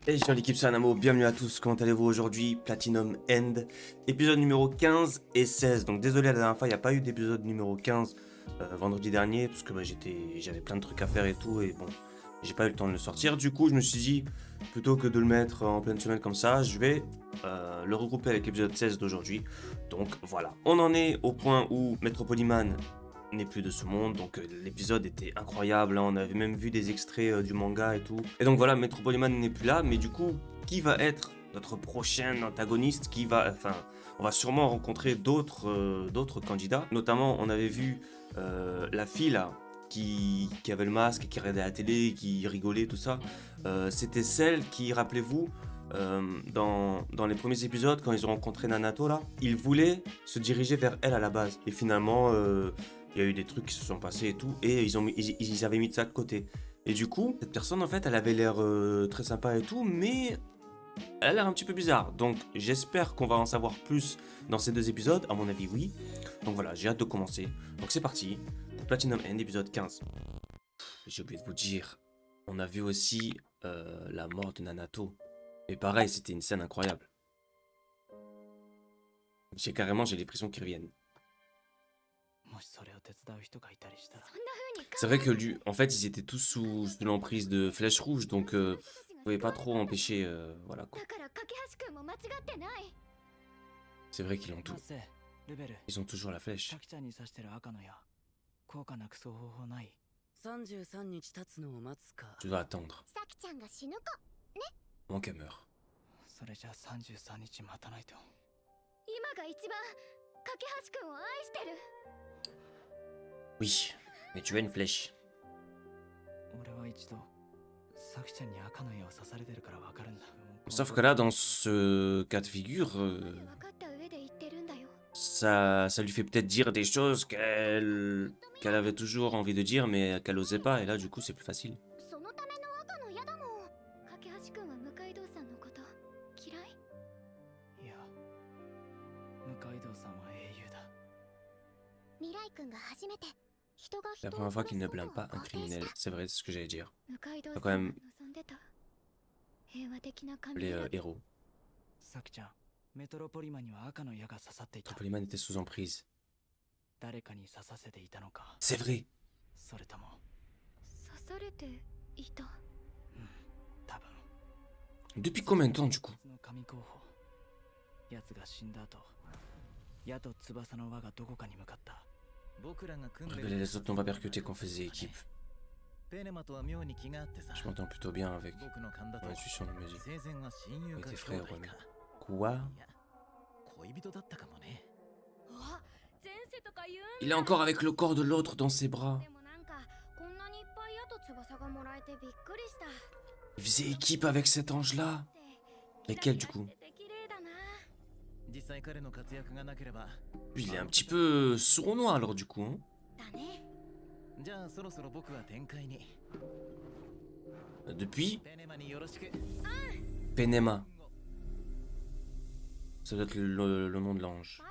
Et je suis dans l'équipe Sanamo, bienvenue à tous, comment allez-vous aujourd'hui? Platinum End, épisode numéro 15 et 16. Donc désolé, la dernière fois il n'y a pas eu d'épisode numéro 15 vendredi dernier, parce que j'avais plein de trucs à faire et tout, et bon, j'ai pas eu le temps de le sortir. Du coup je me suis dit, plutôt que de le mettre en pleine semaine comme ça, je vais le regrouper avec l'épisode 16 d'aujourd'hui. Donc voilà, on en est au point où Metropoliman n'est plus de ce monde, donc l'épisode était incroyable, hein, on avait même vu des extraits du manga et tout. Et donc voilà, Metropoliman n'est plus là, mais du coup, qui va être notre prochain antagoniste enfin, on va sûrement rencontrer d'autres candidats. Notamment, on avait vu la fille là, qui avait le masque, qui regardait la télé, qui rigolait, tout ça. C'était celle qui, rappelez-vous, dans les premiers épisodes, quand ils ont rencontré Nanato là, ils voulaient se diriger vers elle à la base. Et finalement, il y a eu des trucs qui se sont passés et tout, et ils avaient mis ça de côté. Et du coup, cette personne en fait, elle avait l'air très sympa et tout, mais elle a l'air un petit peu bizarre. Donc j'espère qu'on va en savoir plus dans ces deux épisodes, à mon avis oui. Donc voilà, j'ai hâte de commencer. Donc c'est parti, Platinum End, épisode 15. J'ai oublié de vous dire, on a vu aussi la mort de Nanato. Et pareil, c'était une scène incroyable. J'ai les frissons qui reviennent. C'est vrai que lui, en fait, ils étaient tous sous l'emprise de Flèche Rouge, donc vous pouvez pas trop empêcher, voilà quoi. C'est vrai qu'ils ont tout. Ils ont toujours la flèche. Tu dois attendre. Avant qu'elle meure. Oui, mais tu as une flèche. Sauf que là, dans ce cas de figure, ça lui fait peut-être dire des choses qu'elle avait toujours envie de dire, mais qu'elle osait pas, et là, du coup, c'est plus facile. C'est la première fois qu'il ne blâme pas un criminel, c'est vrai, c'est ce que j'allais dire. C'est quand même les héros. Metropoliman était sous emprise. C'est vrai. Depuis combien de temps, du coup? Révéler les autres n'ont pas percuté qu'on faisait équipe. Je m'entends plutôt bien avec mon intuition de me dit. On était frères, ouais, mais... Quoi? Il est encore avec le corps de l'autre dans ses bras. Il faisait équipe avec cet ange-là. Lequel, du coup? Lui, il est un petit peu sournois, alors, du coup. Hein. Depuis Penema. Ça doit être le nom de l'ange.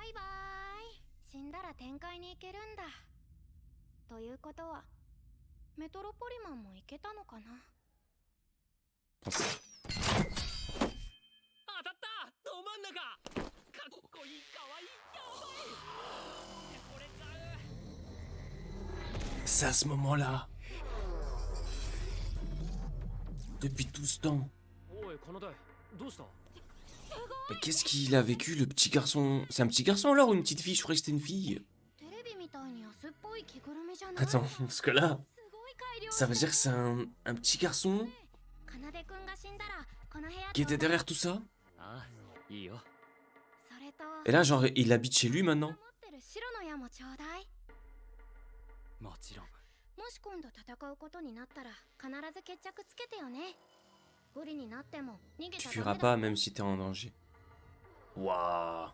C'est à ce moment-là. Depuis tout ce temps. Mais qu'est-ce qu'il a vécu, le petit garçon? C'est un petit garçon alors ou une petite fille? Je croyais que c'était une fille. Attends, parce que là, ça veut dire que c'est un petit garçon qui était derrière tout ça? Et là, genre, il habite chez lui maintenant? Tu fuiras pas même si t'es en danger. Waouh.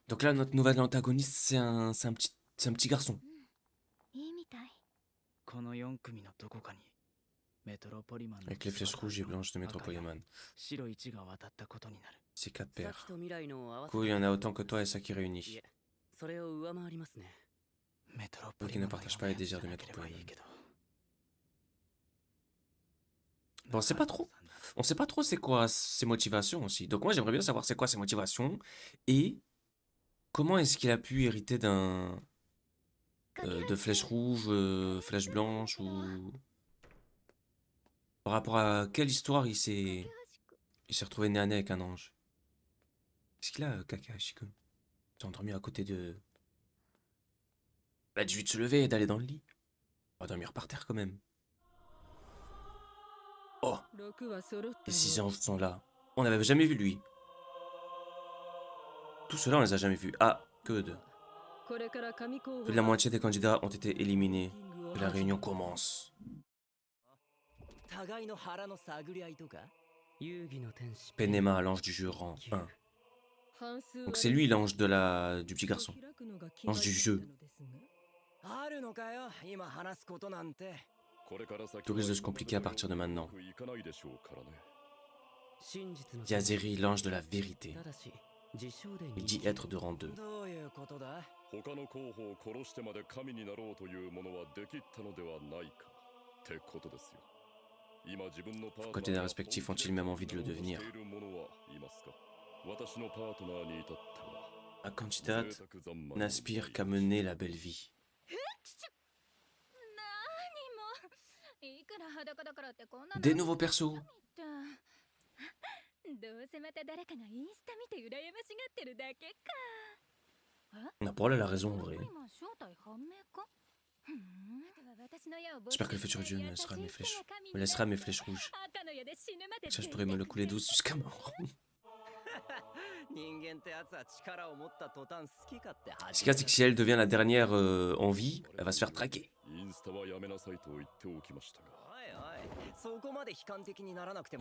Donc là, notre nouvel antagoniste, c'est un petit garçon. Avec les flèches rouges et blanches de Metropoliman. C'est 4 paires. Du coup, il y en a autant que toi et ça qui réunit. Pour qui ne partage pas les désirs de Maître Pokémon. Bon, c'est pas trop. On sait pas trop c'est quoi ses motivations aussi. Donc moi j'aimerais bien savoir c'est quoi ses motivations et comment est-ce qu'il a pu hériter d'un de flèche rouge, flèche blanche ou par rapport à quelle histoire il s'est retrouvé nez à nez avec un ange. Qu'est-ce qu'il a Kakashi-kun? Il s'est endormi à côté de. Bah dis-lui de se lever et d'aller dans le lit. On va dormir par terre quand même. Oh, les 6 anges sont là. On n'avait jamais vu lui. Tout cela on les a jamais vus. Ah, que de. Plus de la moitié des candidats ont été éliminés. Que la réunion commence. Penema, l'ange du jeu, rang 1. Donc c'est lui l'ange du petit garçon. L'ange du jeu. Tout risque de se compliquer à partir de maintenant. Yazeri, l'ange de la vérité. Il dit être de rang 2. Vos candidats respectifs ont-ils même envie de le devenir? Ma candidate n'aspire qu'à mener la belle vie. Des nouveaux persos. Paul a la raison en vrai. J'espère que le futur dieu me laissera mes flèches rouges. Ça, je pourrais me le couler douce jusqu'à mort. Ce qu'il y a, c'est que si elle devient la dernière en vie, elle va se faire traquer. Et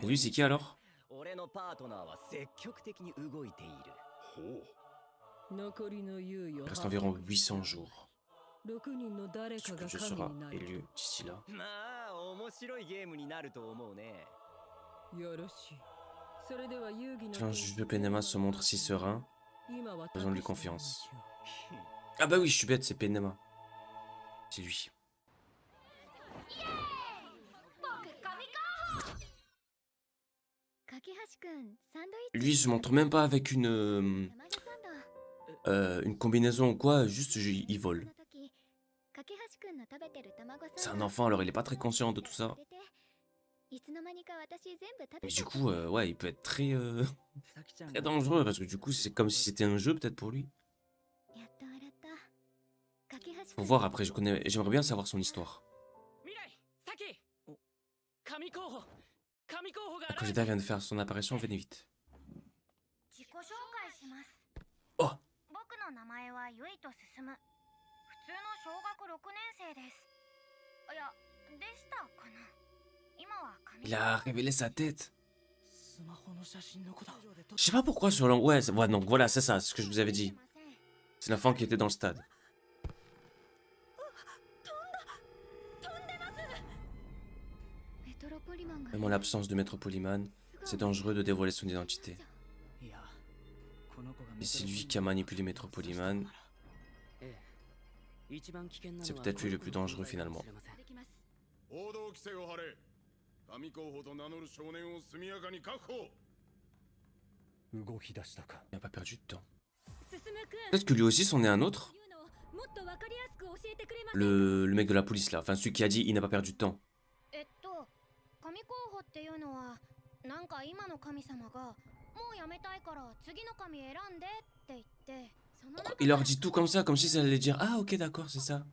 lui, c'est qui alors? Il reste environ 800 jours. Ce que je serai élu d'ici là. Quand le Penema se montre si serein, faisons lui confiance. Ah bah oui, je suis bête, c'est Penema. C'est lui. Lui, il se montre même pas avec une combinaison ou quoi, juste il vole. C'est un enfant, alors il est pas très conscient de tout ça. Mais du coup, ouais, il peut être très, très dangereux, parce que du coup, c'est comme si c'était un jeu peut-être pour lui. Faut voir après, j'aimerais bien savoir son histoire. La candidate vient de faire son apparition, venez vite. Oh! Il a révélé sa tête. Je sais pas pourquoi sur l'an... Ouais, donc voilà, c'est ça, ce que je vous avais dit. C'est l'enfant qui était dans le stade. Même en l'absence de Maître Polyman, c'est dangereux de dévoiler son identité. Et c'est lui qui a manipulé Maître Polyman. C'est peut-être lui le plus dangereux finalement. Il n'a pas perdu de temps. Peut-être que lui aussi c'en est un autre. Le mec de la police là, enfin celui qui a dit il n'a pas perdu de temps. Il leur dit tout comme ça, comme si ça allait dire ah ok d'accord c'est ça.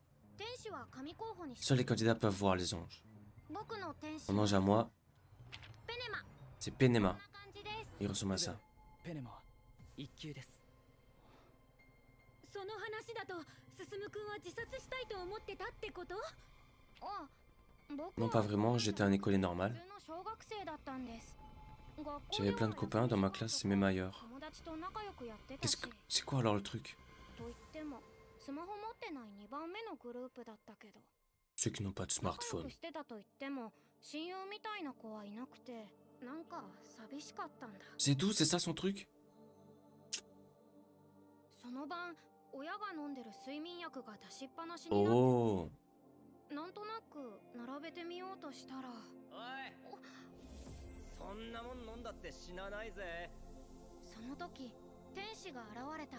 Seuls les candidats peuvent voir les anges. Mon ange à moi, c'est Penema. Il ressemble à ça. Non pas vraiment, j'étais un écolier normal. J'avais plein de copains dans ma classe, c'est même ailleurs. C'est quoi alors le truc? Ceux qui n'ont pas de smartphone. C'est tout, c'est ça son truc? 親が飲んでる睡眠薬が出しっぱなしになってて、 Oh. なんとなく並べてみようとしたら、おい、そんなもん飲んだって死なないぜ。その時天使が現れた。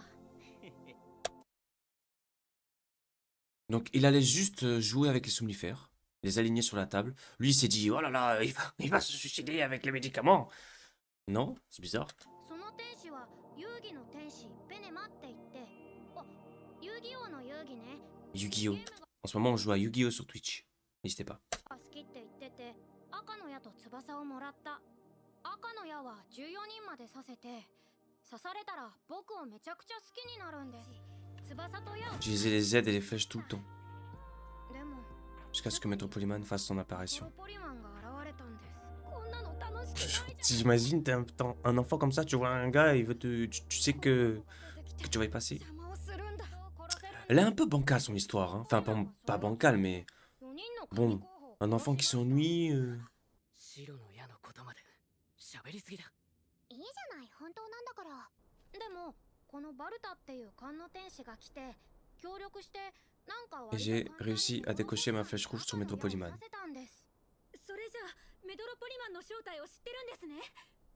Donc il allait juste jouer avec les somnifères, les aligner sur la table. Lui il s'est dit oh là là, il va se suicider avec les médicaments. Non, c'est bizarre. その天使は遊戯の天使ペネマって言って、あ、遊戯王の遊戯ね。 Yu-Gi-Oh! En ce moment on joue à Yu-Gi-Oh! Sur Twitch. N'hésitez pas. 好きって言ってて、赤の矢と翼をもらった。赤の矢は14人まで刺せて、刺されたら僕をめちゃくちゃ好きになるんです。翼と矢を Utiliser les aides et les flèches tout le temps. でも Jusqu'à ce que Maître Polyman fasse son apparition. ポリマンが現れたんです。こんなの楽しくないじゃん。 J'imagine, t'es un enfant comme ça, tu vois un gars, il veut tu sais que tu vas y passer. 邪魔をするんだ。 Elle est un peu bancale son histoire, hein. Enfin pas bancale, mais 4人の bon, un enfant qui s'ennuie. 白の矢のことまで喋りすぎだ。いいじゃない、本当なんだから。でもこのバルタっていう勘の天使が来て協力して、なんか Et j'ai réussi à décocher ma flèche rouge sur Maître Polyman. それじゃあメトロポリマンの正体を知ってるんですね。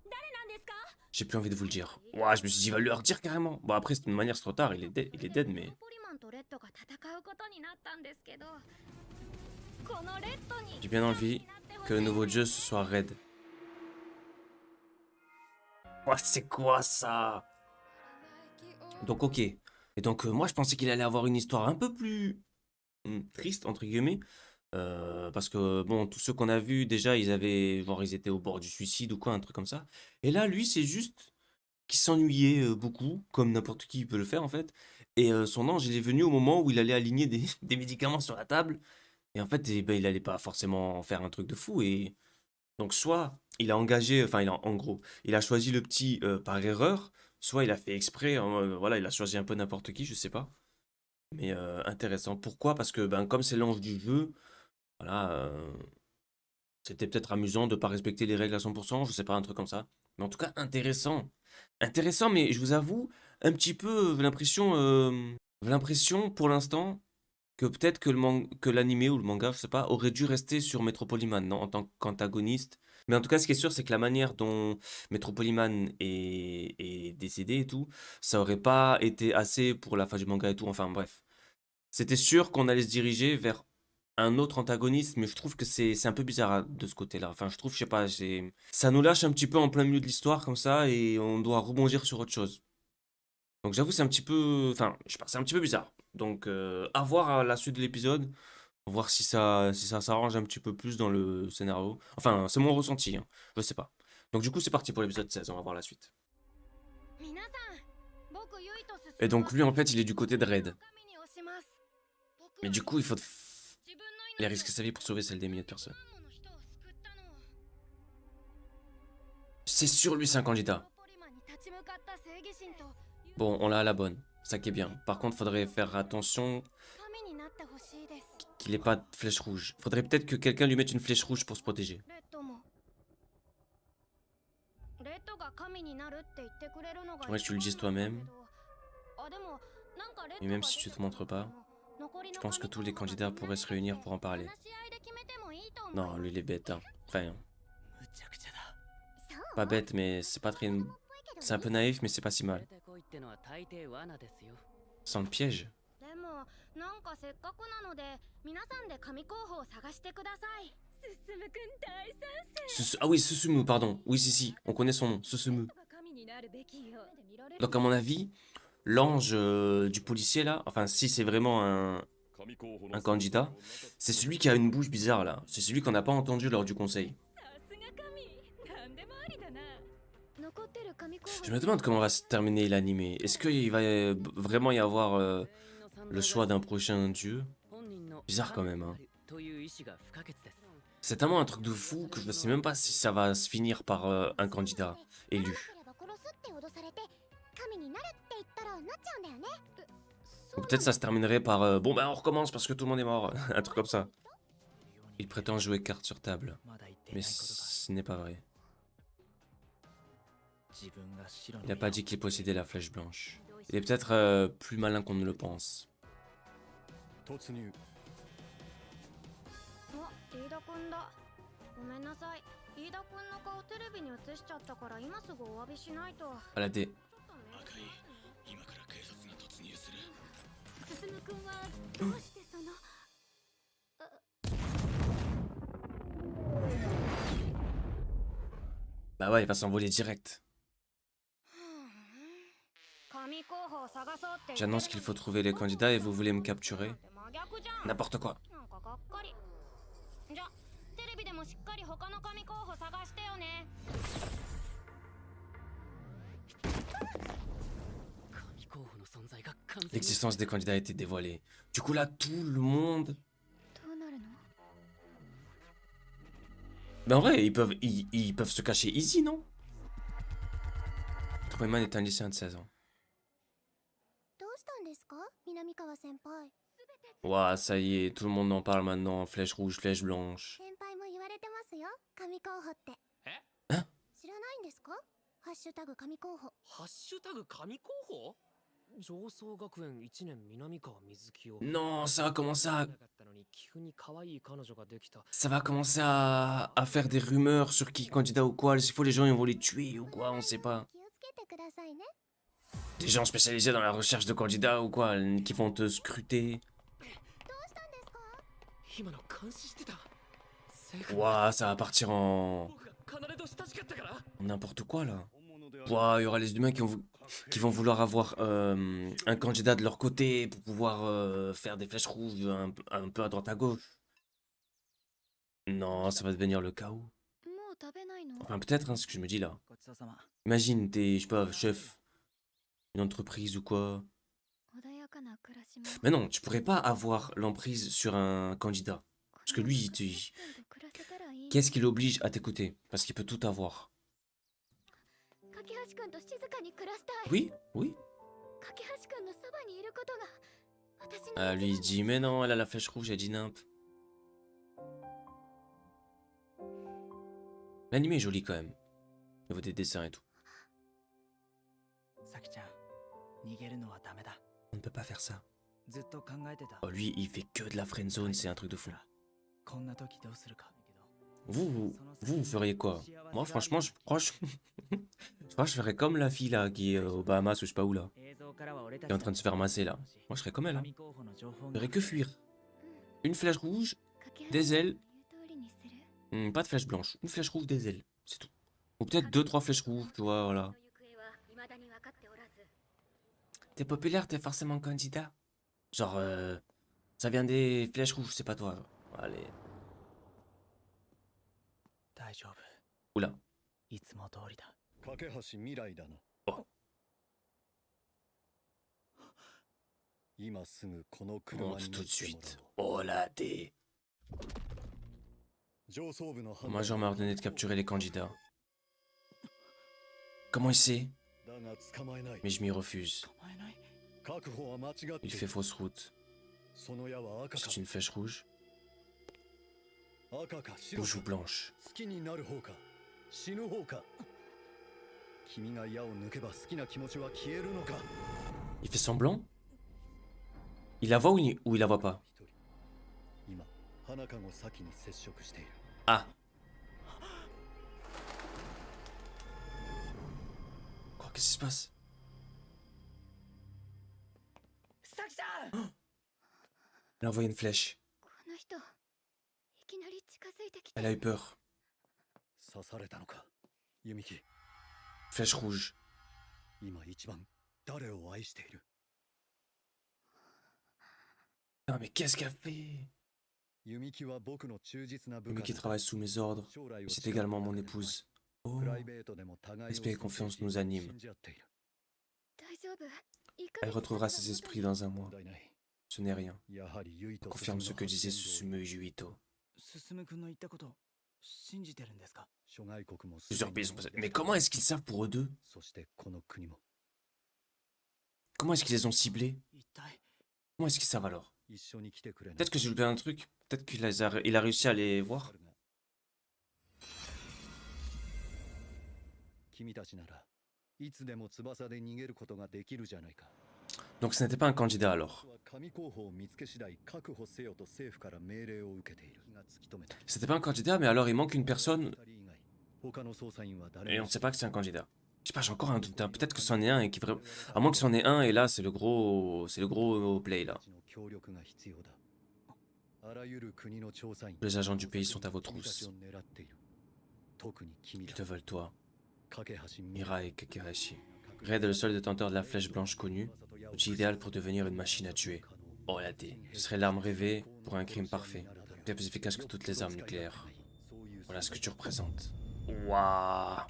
誰なんですか？ J'ai plus envie de vous le dire. Ouah, je me suis dit, il va le redire carrément. Bon, après, de toute manière, c'est trop tard, il est dead, mais. ポリマンとレッドが戦うことになったんですけど、このレッドに J'ai bien envie que le nouveau dieu ce soit Red. Ouah, c'est quoi ça? Donc, ok. Et donc, moi, je pensais qu'il allait avoir une histoire un peu plus triste, entre guillemets. Parce que, bon, tous ceux qu'on a vus, déjà, ils avaient. Genre, ils étaient au bord du suicide ou quoi, un truc comme ça. Et là, lui, c'est juste qu'il s'ennuyait beaucoup, comme n'importe qui peut le faire, en fait. Et son ange, il est venu au moment où il allait aligner des médicaments sur la table. Et en fait, eh ben, il allait pas forcément faire un truc de fou. Et donc, soit il a engagé, enfin, en gros, il a choisi le petit par erreur, soit il a fait exprès, voilà, il a choisi un peu n'importe qui, je sais pas. Mais intéressant. Pourquoi? Parce que, ben, comme c'est l'ange du jeu, voilà, c'était peut-être amusant de pas respecter les règles à 100%, je sais pas, un truc comme ça. Mais en tout cas, intéressant. Intéressant, mais je vous avoue, un petit peu, j'ai l'impression pour l'instant que peut-être que l'animé ou le manga, je sais pas, aurait dû rester sur Metropoliman, non, en tant qu'antagoniste. Mais en tout cas, ce qui est sûr, c'est que la manière dont Metropoliman est décédé et tout, ça aurait pas été assez pour la fin du manga et tout. Enfin bref. C'était sûr qu'on allait se diriger vers un autre antagoniste, mais je trouve que c'est un peu bizarre de ce côté-là. Enfin, je trouve, je sais pas, ça nous lâche un petit peu en plein milieu de l'histoire comme ça et on doit rebondir sur autre chose. Donc j'avoue, c'est un petit peu, enfin, je sais pas, c'est un petit peu bizarre. Donc à voir à la suite de l'épisode, voir si ça s'arrange un petit peu plus dans le scénario. Enfin, c'est mon ressenti, hein, je sais pas. Donc du coup, c'est parti pour l'épisode 16, on va voir la suite. Et donc lui, en fait, il est du côté de Red. Mais du coup, il a risqué sa vie pour sauver celle des milliers de personnes. C'est sûr, lui, c'est un candidat. Bon, on l'a à la bonne, ça qui est bien. Par contre, faudrait faire attention qu'il ait pas de flèche rouge. Faudrait peut-être que quelqu'un lui mette une flèche rouge pour se protéger. J'aimerais que tu le dises toi-même. Et même si tu te montres pas, je pense que tous les candidats pourraient se réunir pour en parler. Non, lui, il est bête, hein. Enfin, pas bête, mais c'est pas très... C'est un peu naïf, mais c'est pas si mal. Sans le piège. Ah oui, Susumu, pardon. Oui, si, on connaît son nom, Susumu. Donc à mon avis, l'ange du policier là, enfin si c'est vraiment un candidat, c'est celui qui a une bouche bizarre là. C'est celui qu'on n'a pas entendu lors du conseil. Je me demande comment va se terminer l'animé. Est-ce qu'il va vraiment y avoir le choix d'un prochain dieu? Bizarre quand même, hein. C'est tellement un truc de fou que je ne sais même pas si ça va se finir par un candidat élu. Ou peut-être ça se terminerait par bon ben on recommence parce que tout le monde est mort. Un truc comme ça. Il prétend jouer carte sur table. Mais ce n'est pas vrai. Il n'a pas dit qu'il possédait la flèche blanche. Il est peut-être plus malin qu'on ne le pense. 突入あ、飯田君だ。ごめんなさい。飯田君の顔テレビに映しちゃったから今すぐお詫びしないと。 Voilà, des... 赤い今から警察が突入する。進君はどうしてその。Bah ouais, il va s'envoler direct. 神候補を探そうって。 J'annonce qu'il faut trouver les candidats et vous voulez me capturer. N'importe quoi. なんかがっかり。じゃ、テレビでもしっかり他の神候補探してよね。神候補の存在が完全に L'existence des candidats a été dévoilée. Du coup là, tout le monde... どうなるの？ Mais en vrai, ils peuvent se cacher easy, non? Troyman est un lycéen de 16 ans. どうしたんですか、南川先輩。 Ouah, ça y est, tout le monde en parle maintenant. Flèche rouge, flèche blanche. 先輩も言われてますよ、神候補って。え？知らないんですか？ハッシュタグ神候補。ハッシュタグ神候補？上層学園1年南川水清。 Non, ça va commencer à... なかったのに急に可愛い彼女ができた。 Ça va commencer à faire des rumeurs sur qui est candidat ou quoi. S'il faut, les gens ils vont les tuer ou quoi, on sait pas. 気をつけてくださいね。 Des gens spécialisés dans la recherche de candidats ou quoi, qui vont te scruter. どうしたんですか？今の監視してた。 Ouah, ça va partir en... 僕が必ず親しかったから。 n'importe quoi là. 本物である Ouah, il y aura les humains qui vont vouloir avoir un candidat de leur côté pour pouvoir faire des flèches rouges un peu à droite à gauche. Non, ça va devenir le chaos. もう食べないの？ Enfin, peut-être, hein, ce que je me dis là. ごちそうさま Imagine, t'es, je sais pas, chef d'une entreprise ou quoi. 穏やかな暮らしも。 Mais non, tu pourrais pas avoir l'emprise sur un candidat. Parce que lui, qu'est-ce qui l'oblige à t'écouter? Parce qu'il peut tout avoir. 架橋君と静かに暮らしたい。 Oui, oui. 架橋君のそばにいることが私の。 Lui, il dit, mais non, elle a la flèche rouge, elle dit nimp. L'anime est joli quand même. Au niveau des dessins et tout. さきちゃん逃げるのはダメだ On ne peut pas faire ça. ずっと考えてた Oh, lui, il fait que de la friend zone, c'est un truc de fou. こんな時どうするか Vous feriez quoi? Moi, franchement, je crois que je ferais comme la fille là, qui est aux Bahamas ou je sais pas où là. Qui est en train de se faire masser là. Moi, je serais comme elle. Hein. Je ferais que fuir. Une flèche rouge, des ailes. Pas de flèche blanche. Une flèche rouge, des ailes. C'est tout. Ou peut-être 2-3 flèches rouges, tu vois, voilà. T'es populaire, t'es forcément candidat. Genre, ça vient des flèches rouges, c'est pas toi. Allez. 大丈夫 Oula. いつも通りだ架橋未来だな Oh. 今すぐこの On 車に monte 乗 tout っ de ても suite. ら Oh là, des... おう上層部の Le major m'a ordonné de capturer les candidats. Comment il sait? だが捕まえない Mais je m'y refuse. 捕まえない確保は間違って Il fait fausse route. その矢は赤か C'est une flèche rouge. 赤か白 Rouge か ou blanche. 好きになる方か死ぬ方か君が矢を抜けば好きな気持ちは消えるのか Il fait semblant? Il la voit ou il la voit pas? 一人今花籠先に接触している Ah. Quoi, qu'est-ce qui se passe? さきちゃん Elle a envoyé une flèche. この人いきなり近づいてきて。 Elle a eu peur. 刺されたのか弓木 Flèche rouge. 今一番誰を愛している Ah mais qu'est-ce qu'elle fait? 弓木は僕の忠実な部 Le 下 mec qui travaille sous mes ordres. 将来を C'est également mon épouse. Oh. プライベートでも互いを Respect et confiance nous animent. 信じ合っている大丈夫。 Elle retrouvera ses esprits dans un mois. 問題ない Ce n'est rien. やはりユイと Confirme ce que disait 進 Susumu Yuito. む君の言ったこと信じてるんですか諸外国も Plusieurs pays sont passés. Mais comment est-ce qu'ils savent pour eux deux? そしてこの国も Comment est-ce qu'ils les ont ciblés? 一体 Comment est-ce qu'ils savent alors? 一緒に来てくれない Peut-être que j'ai loupé un truc. Peut-être il a réussi à les voir. 君たちならいつでも翼で逃げることができるじゃないか Donc ce n'était pas un candidat alors. 神候補を見つけ次第確保せよと政府から命令を受けている。突き止めた。 C'était pas un candidat, mais alors il manque une personne 他の捜査員は誰 et も on ne sait pas que c'est un candidat. Je sais pas, j'ai encore un doute, hein. Peut-être que c'en est un et qui vraiment... À moins que c'en ait un et là c'est le gros play là. 協力が必要だ。あらゆる国の調査員 Les agents du pays sont à vos 君たち trousses. を狙っている。特に君 Ils だ。 te veulent toi, 架橋未来 Mirai Kakehashi. Red est le seul détenteur de la flèche blanche connue, outil idéal pour devenir une machine à tuer. Oh la D. Ce serait l'arme rêvée pour un crime parfait. Bien plus efficace que toutes les armes nucléaires. Voilà ce que tu représentes. Waouh.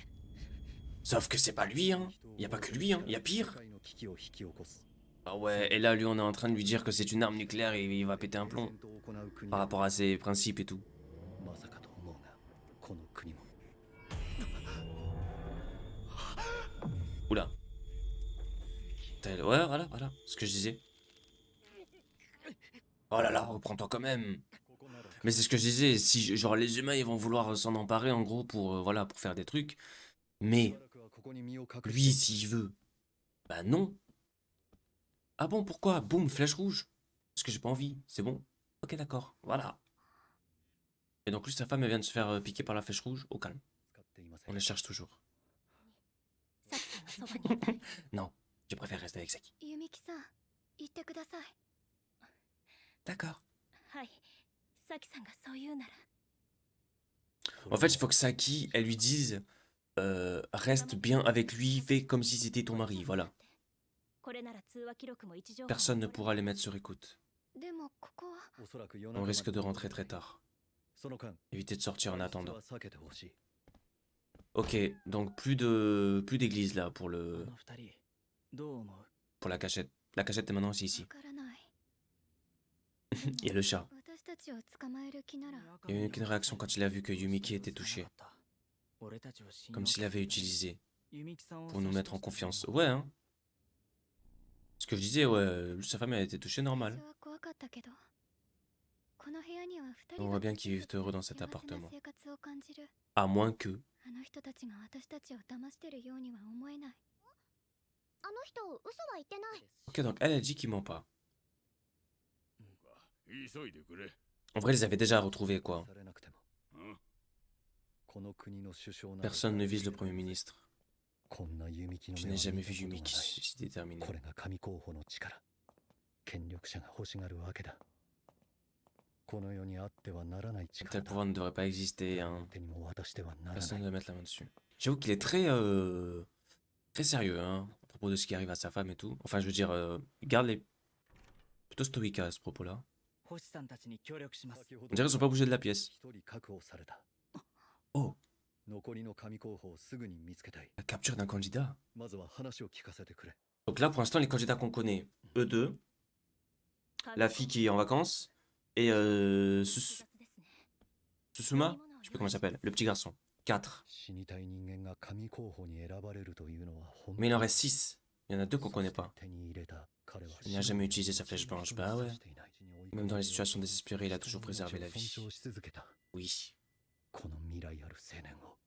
Sauf que c'est pas lui, hein. Y a pas que lui, hein. Y a pire. Ah ouais, et là lui on est en train de lui dire que c'est une arme nucléaire et il va péter un plomb. Par rapport à ses principes et tout. まさかと思うが、この国も Oula. Ouais, voilà, ce que je disais. Oh là là, reprends-toi quand même. Mais c'est ce que je disais, si genre les humains ils vont vouloir s'en emparer en gros pour voilà, pour faire des trucs. Mais lui s'il veut, bah non. Ah bon, pourquoi? Boum, flèche rouge. Parce que j'ai pas envie, c'est bon. Ok, d'accord, voilà. Et donc lui, sa femme, elle vient de se faire piquer par la flèche rouge, au calme. On les cherche toujours. サキさんのそばにいたい Non, je préfère rester avec Saki. 弓木さん言ってください D'accord. はいサキさんがそう言うなら En fait, il faut que Saki, elle lui dise reste bien avec lui, fais comme si c'était ton mari, voilà. これなら通話記録も位置情報も Personne ne pourra les mettre sur écoute. でもここは On risque de rentrer très tard. Évitez de sortir en attendant. Ok, donc plus d'église là pour あ le の二人どう思う pour la cachette. La cachette est maintenant aussi わ ici. からない Il y a le chat. 私たちを捕まえる気なら Il y a eu aucune réaction quand il a vu que Yumiki était touché. Comme s'il avait utilisé pour nous mettre en confiance. Ouais, hein. Ce que je disais, ouais, lui, sa femme elle a été touchée 最 normal. 初は怖かったけどこの部屋には二 On 人 voit が bien qu'il est heureux dans cet 幸せな appartement. 生活を感じる À moins que. あの人たちが私たちを騙してるようには思えないあの人嘘は言ってない Ok, donc elle a dit qu'il ment pas. 急いでくれ。 En vrai, ils avaient déjà retrouvé quoi. されなくても うん。 この国の首相など Personne ne vise le premier ministre. こんな弓木の Je 目 n'ai は jamais 見た vu ことがない Yumiki si déterminé. これが神候補の力権力者が欲しがるわけだこの世にあってはならない Un 力 tel だ pouvoir ne devrait pas exister, hein. 手にも渡してはならな Personne い ne doit mettre la main dessus. J'avoue qu'il est très sérieux, hein, à propos de ce qui arrive à sa femme et tout. Enfin, je veux dire, il garde les plutôt stoïque à ce propos-là. 星さんたちに協力します 先ほ On ど dirait qu'ils sont pas bougés de la pièce. 一人確保された Oh, 残りの神候補をすぐに見つけたい la capture d'un candidat. まずは話を聞かせてくれ Donc là, pour l'instant, les candidats qu'on connaît, eux deux, la fille qui est en vacances et Susuma, je sais plus comment il s'appelle, le petit garçon. 4. 死にたい人間が神候補に選ばれるというのは本当 Mais il en reste 6. Il y en a deux qu'on connaît pas. 手に入れた彼は Il n'a jamais utilisé sa flèche blanche. Bah ouais. Même dans les situations désespérées, il a toujours préservé la vie. 尊重し続けた Oui. この未来ある青年を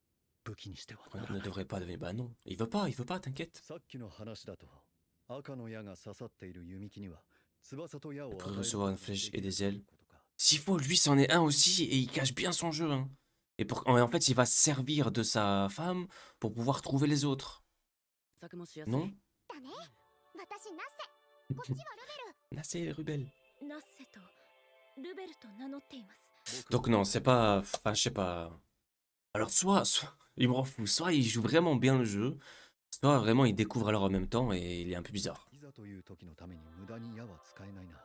武器にしては On なら ne ない devrait pas devenir. Bah non. Il veut pas, t'inquiète. さっきの話だと赤の矢が刺さっている弓木には翼と矢を Pour recevoir une flèche et des ailes. S'il faut, lui, c'en est un aussi et il cache bien son jeu. Hein. Et en fait, il va se servir de sa femme pour pouvoir trouver les autres. 作もしやすい Non だね私ナッセこっちはル Nassé les rebelles. ベルナッセとルベルと名乗っています Donc non, c'est pas... Enfin, je sais pas... Alors soit il m'en fout, soit il joue vraiment bien le jeu, soit vraiment il découvre alors en même temps et il est un peu bizarre. いざという時のために無駄に矢は使えないな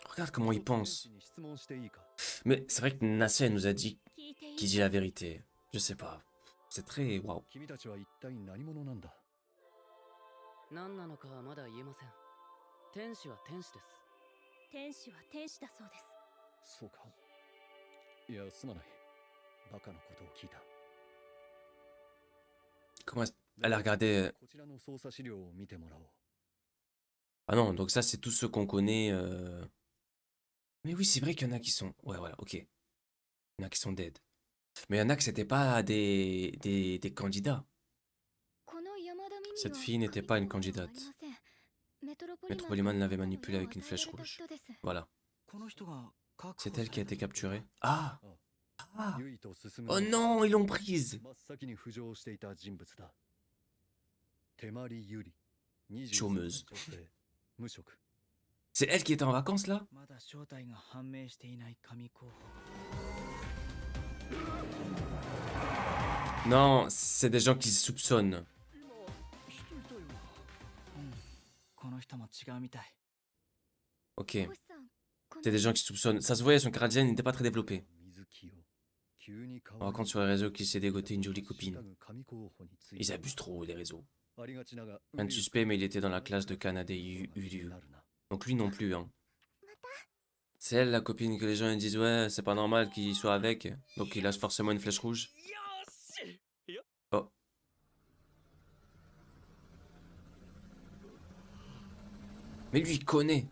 Regarde comment il pense. 質問していいか Mais c'est vrai que Nassé elle nous a dit 聞いていい qu'il dit la vérité. Je sais pas. C'est très... Waouh. 君たちは一体何者なんだ何なのかはまだ言えません天使は天使です天使は天使だそうですそうかいやすまないバカなことを聞いた Comment elle a regardé... こちらの捜査資料を見てもらおう Ah non, donc ça c'est tous ceux qu'on connaît... Mais oui, c'est vrai qu'il y en a qui sont... Ouais, voilà, ok. Il y en a qui sont dead. Mais il y en a que c'était pas des candidats. この山田美美 Cette は fille n'était pas une candidate. Métropoliman l'avait manipulé avec une flèche rouge. Voilà. この人が確保 C'est elle qui a été された人 capturée. Ah あユイと進む Oh non, ils l'ont prise. 真っ先に浮上していた人物だ手まりゆり Chômeuse. 女性無職 C'est elle qui était en vacances là? まだ正体が判明していない神候補 Non, c'est des gens qui se soupçonnent. 今人いたよなこの人も違うみたい Ok. C'est des gens qui soupçonnent. Ça se voyait, son caractère n'était pas très développé. 水木を急に顔 On raconte sur les réseaux qu'il s'est dégoté une jolie copine. 神候補について Ils abusent trop des réseaux. ありがちなが Un de suspect, mais il était dans la classe de Kanade Uryu. Donc lui non plus, hein. C'est elle, la copine, que les gens ils disent ouais, c'est pas normal qu'il soit avec. Donc il a forcément une flèche rouge. よしいや Oh. Mais lui, il connaît.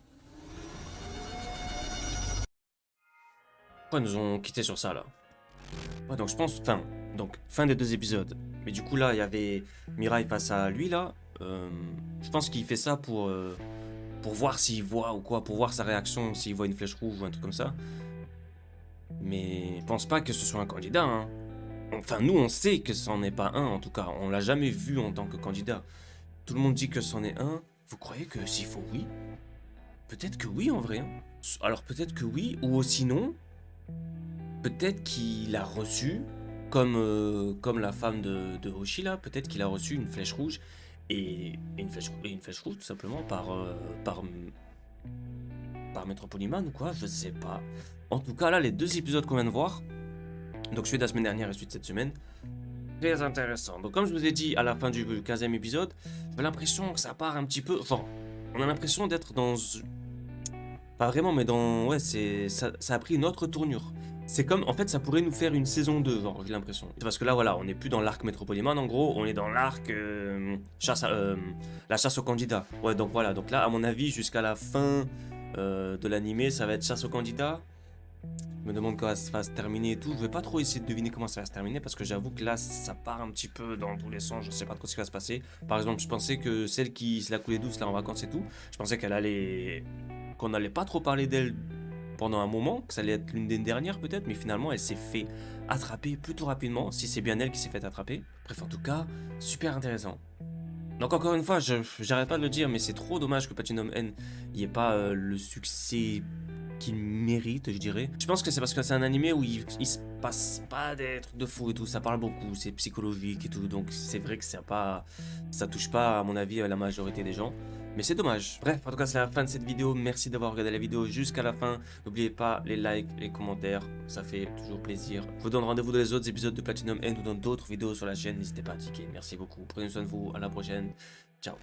Pourquoi ils nous ont quitté sur ça, là? Ouais, donc je pense... Donc, fin des 2 épisodes. Mais du coup, là, il y avait Mirai face à lui, là. Je pense qu'il fait ça pour voir s'il voit ou quoi. Pour voir sa réaction, s'il voit une flèche rouge ou un truc comme ça. Mais je pense pas que ce soit un candidat, hein. Enfin, nous, on sait que c'en est pas un, en tout cas. On l'a jamais vu en tant que candidat. Tout le monde dit que c'en est un. Vous croyez que s'il faut oui? Peut-être que oui, en vrai. Hein. Alors, peut-être que oui, ou sinon... Peut-être qu'il a reçu, comme la femme de Hoshi, là, peut-être qu'il a reçu une flèche rouge. Et une flèche rouge, tout simplement, par Métropoliman ou quoi, je sais pas. En tout cas, là, les 2 épisodes qu'on vient de voir, donc celui de la semaine dernière et celui de cette semaine, très intéressant. Donc comme je vous ai dit à la fin du 15e épisode, j'ai l'impression que ça part un petit peu... Enfin, on a l'impression d'être dans... Pas vraiment, mais dans... Ouais, ça a pris une autre tournure. C'est comme... En fait, ça pourrait nous faire une saison 2, genre, j'ai l'impression. Parce que là, voilà, on n'est plus dans l'arc Métropoliman, en gros, on est dans l'arc... la chasse aux candidats. Ouais, donc voilà. Donc là, à mon avis, jusqu'à la fin de l'animé, ça va être chasse aux candidats. Je me demande quand ça va se terminer et tout. Je vais pas trop essayer de deviner comment ça va se terminer parce que j'avoue que là, ça part un petit peu dans tous les sens. Je sais pas trop ce qui va se passer. Par exemple, je pensais que celle qui se la coulait douce là en vacances et tout, je pensais qu'on allait pas trop parler d'elle pendant un moment, que ça allait être l'une des dernières peut-être, mais finalement, elle s'est fait attraper plutôt rapidement, si c'est bien elle qui s'est fait attraper. Bref, en tout cas, super intéressant. Donc encore une fois, j'arrête pas de le dire, mais c'est trop dommage que Platinum N n'y ait pas le succès qu'il mérite, je dirais. Je pense que c'est parce que c'est un animé où il se passe pas des trucs de fou et tout, ça parle beaucoup, c'est psychologique et tout, donc c'est vrai que ça touche pas à mon avis à la majorité des gens. Mais c'est dommage. Bref, en tout cas, c'est la fin de cette vidéo. Merci d'avoir regardé la vidéo jusqu'à la fin. N'oubliez pas les likes, les commentaires. Ça fait toujours plaisir. Je vous donne rendez-vous dans les autres épisodes de Platinum End ou dans d'autres vidéos sur la chaîne. N'hésitez pas à cliquer. Merci beaucoup. Prenez soin de vous. À la prochaine. Ciao.